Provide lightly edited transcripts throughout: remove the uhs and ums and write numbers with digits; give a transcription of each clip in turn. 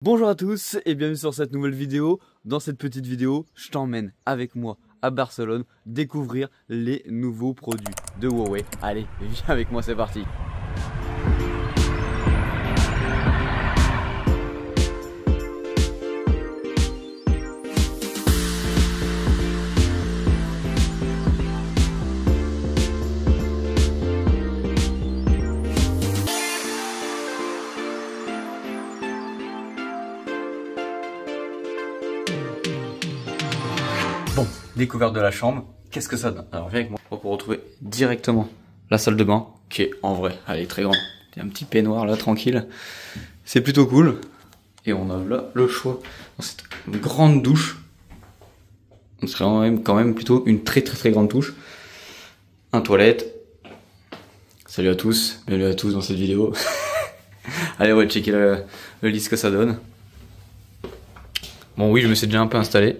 Bonjour à tous et bienvenue sur cette nouvelle vidéo. Dans cette petite vidéo, je t'emmène avec moi à Barcelone découvrir les nouveaux produits de Huawei. Allez, viens avec moi, c'est parti. Bon, découverte de la chambre, qu'est-ce que ça donne? Alors viens avec moi pour retrouver directement la salle de bain, qui est en vrai, elle est très grande. Il y a un petit peignoir là, tranquille. C'est plutôt cool. Et on a là le choix dans cette grande douche. On serait quand même plutôt une très grande douche. Un toilette. Salut à tous, bienvenue à tous dans cette vidéo. Allez, on va checker le lit, ce que ça donne. Bon oui, je me suis déjà un peu installé.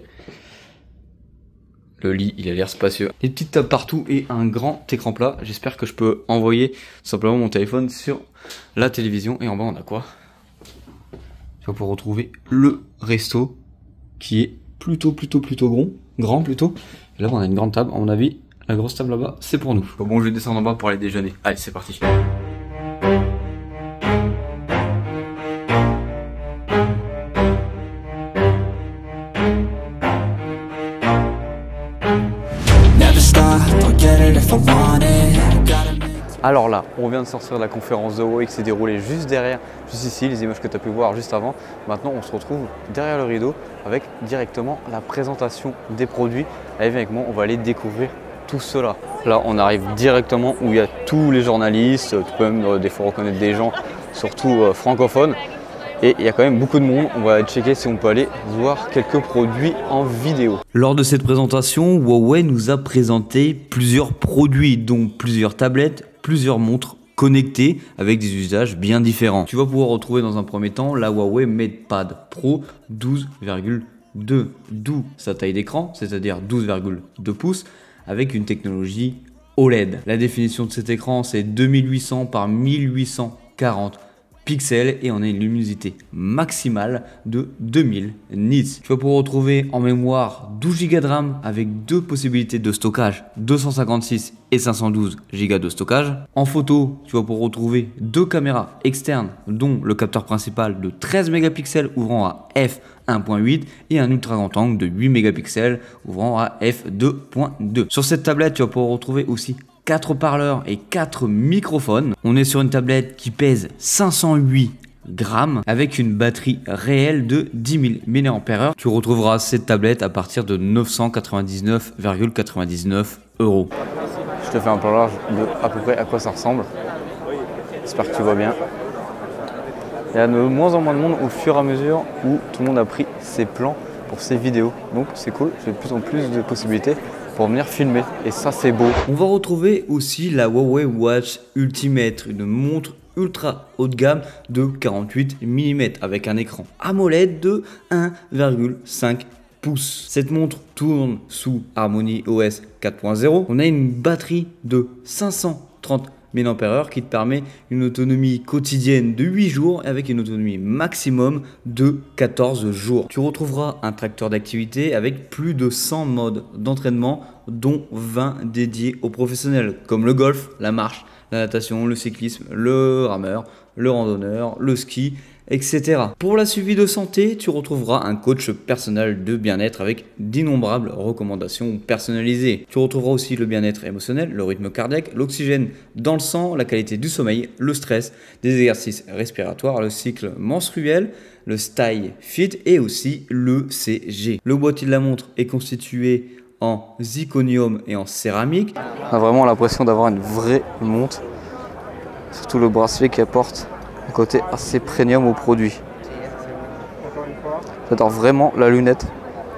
Le lit, il a l'air spacieux. Des petites tables partout et un grand écran plat. J'espère que je peux envoyer simplement mon téléphone sur la télévision. Et en bas, on a quoi? Tu vas pouvoir retrouver le resto qui est plutôt grand plutôt. Et là, on a une grande table. À mon avis, la grosse table là-bas, c'est pour nous. Bon, je vais descendre en bas pour aller déjeuner. Allez, c'est parti. Alors là, on vient de sortir de la conférence de Huawei qui s'est déroulée juste derrière, juste ici, les images que tu as pu voir juste avant. Maintenant, on se retrouve derrière le rideau avec directement la présentation des produits. Allez, viens avec moi, on va aller découvrir tout cela. Là, on arrive directement où il y a tous les journalistes, tu peux même des fois reconnaître des gens, surtout francophones. Et il y a quand même beaucoup de monde, on va checker si on peut aller voir quelques produits en vidéo. Lors de cette présentation, Huawei nous a présenté plusieurs produits, dont plusieurs tablettes, plusieurs montres connectées avec des usages bien différents. Tu vas pouvoir retrouver dans un premier temps la Huawei MatePad Pro 12,2, d'où sa taille d'écran, c'est-à-dire 12,2 pouces, avec une technologie OLED. La définition de cet écran, c'est 2800 par 1840 pixels et on a une luminosité maximale de 2000 nits. Tu vas pouvoir retrouver en mémoire 12 Go de RAM avec deux possibilités de stockage, 256 et 512 Go de stockage. En photo, tu vas pouvoir retrouver deux caméras externes dont le capteur principal de 13 mégapixels ouvrant à f1.8 et un ultra grand angle de 8 mégapixels ouvrant à f2.2. Sur cette tablette, tu vas pouvoir retrouver aussi 4 haut-parleurs et 4 microphones. On est sur une tablette qui pèse 508 grammes avec une batterie réelle de 10 000 mAh. Tu retrouveras cette tablette à partir de 999,99 €. Je te fais un plan large de à peu près à quoi ça ressemble. J'espère que tu vois bien. Il y a de moins en moins de monde au fur et à mesure où tout le monde a pris ses plans pour ses vidéos. Donc c'est cool, j'ai de plus en plus de possibilités pour venir filmer et ça c'est beau. On va retrouver aussi la Huawei Watch Ultimate, une montre ultra haut de gamme de 48 mm avec un écran AMOLED de 1,5 pouces. Cette montre tourne sous Harmony OS 4.0. On a une batterie de 530 mAh qui te permet une autonomie quotidienne de 8 jours avec une autonomie maximum de 14 jours. Tu retrouveras un tracteur d'activité avec plus de 100 modes d'entraînement dont 20 dédiés aux professionnels comme le golf, la marche, la natation, le cyclisme, le rameur, le randonneur, le ski, etc. Pour la suivi de santé, tu retrouveras un coach personnel de bien-être avec d'innombrables recommandations personnalisées. Tu retrouveras aussi le bien-être émotionnel, le rythme cardiaque, l'oxygène dans le sang, la qualité du sommeil, le stress, des exercices respiratoires, le cycle menstruel, le style fit et aussi l'ECG. Le boîtier de la montre est constitué en zirconium et en céramique. On a vraiment l'impression d'avoir une vraie montre, surtout le bracelet qui apporte un côté assez premium au produit. J'adore vraiment la lunette,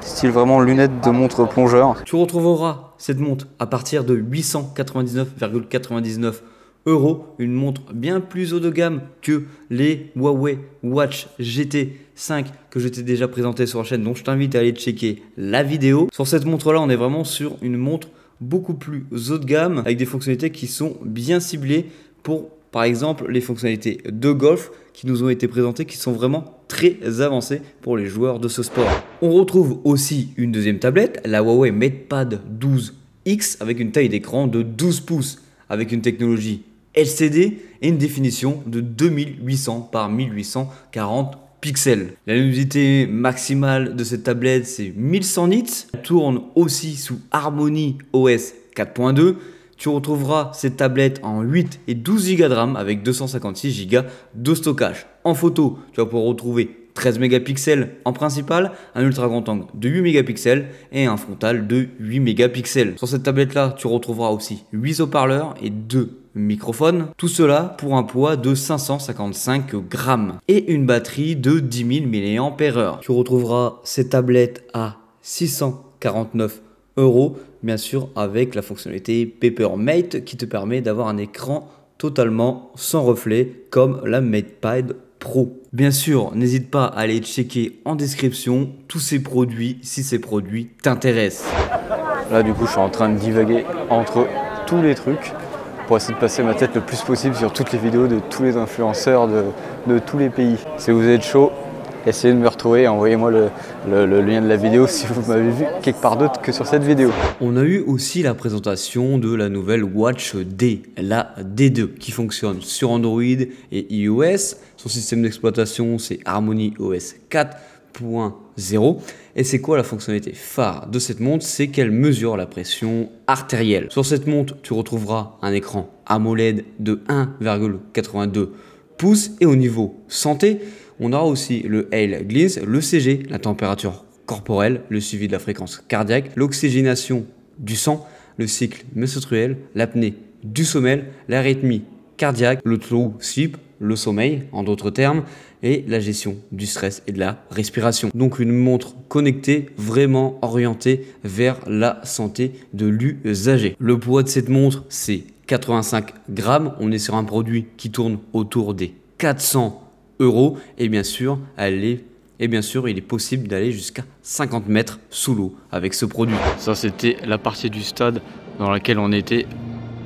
style vraiment lunette de montre plongeur. Tu retrouveras cette montre à partir de 899,99 €, une montre bien plus haut de gamme que les Huawei Watch GT 5 que je t'ai déjà présenté sur la chaîne, donc je t'invite à aller checker la vidéo. Sur cette montre là, on est vraiment sur une montre beaucoup plus haut de gamme avec des fonctionnalités qui sont bien ciblées pour, par exemple, les fonctionnalités de golf qui nous ont été présentés qui sont vraiment très avancés pour les joueurs de ce sport. On retrouve aussi une deuxième tablette, la Huawei MatePad 12X avec une taille d'écran de 12 pouces avec une technologie LCD et une définition de 2800 par 1840 pixels. La luminosité maximale de cette tablette c'est 1100 nits. Elle tourne aussi sous Harmony OS 4.2. Tu retrouveras cette tablette en 8 et 12 Go de RAM avec 256 Go de stockage. En photo, tu vas pouvoir retrouver 13 mégapixels en principal, un ultra grand angle de 8 mégapixels et un frontal de 8 mégapixels. Sur cette tablette là, tu retrouveras aussi 8 haut-parleurs et 2 microphones. Tout cela pour un poids de 555 grammes et une batterie de 10 000 mAh. Tu retrouveras cette tablette à 649 €, bien sûr avec la fonctionnalité Papermate qui te permet d'avoir un écran totalement sans reflet comme la MatePad Pro. Bien sûr, n'hésite pas à aller checker en description tous ces produits si ces produits t'intéressent. Là du coup je suis en train de divaguer entre tous les trucs pour essayer de passer ma tête le plus possible sur toutes les vidéos de tous les influenceurs de tous les pays. Si vous êtes chaud, essayez de me retrouver et envoyez-moi le lien de la vidéo si vous m'avez vu quelque part d'autre que sur cette vidéo. On a eu aussi la présentation de la nouvelle Watch D, la D2, qui fonctionne sur Android et iOS. Son système d'exploitation c'est Harmony OS 4.0. Et c'est quoi la fonctionnalité phare de cette montre? C'est qu'elle mesure la pression artérielle. Sur cette montre, tu retrouveras un écran AMOLED de 1,82 pouces et au niveau santé, on aura aussi le Hale Gliss, le CG, la température corporelle, le suivi de la fréquence cardiaque, l'oxygénation du sang, le cycle menstruel, l'apnée du sommeil, l'arythmie cardiaque, le true sleep, le sommeil en d'autres termes, et la gestion du stress et de la respiration. Donc une montre connectée vraiment orientée vers la santé de l'usager. Le poids de cette montre c'est 85 grammes, on est sur un produit qui tourne autour des 400 € et bien sûr il est possible d'aller jusqu'à 50 mètres sous l'eau avec ce produit. Ça c'était la partie du stade dans laquelle on était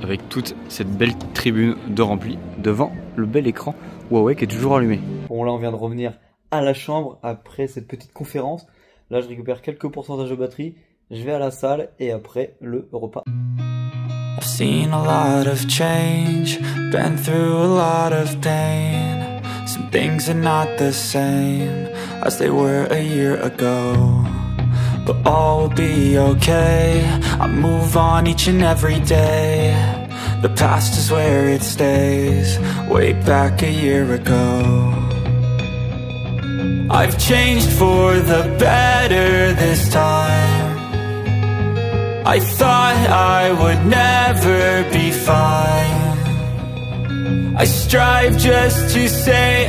avec toute cette belle tribune de rempli devant le bel écran Huawei qui est toujours allumé. Bon là on vient de revenir à la chambre après cette petite conférence. Là je récupère quelques pourcentages de batterie, je vais à la salle et après le repas. I've seen a lot of change, been through a lot of pain. Some things are not the same as they were a year ago, but all will be okay. I move on each and every day. The past is where it stays, way back a year ago. I've changed for the better this time. I thought I would never be fine. I strive just to say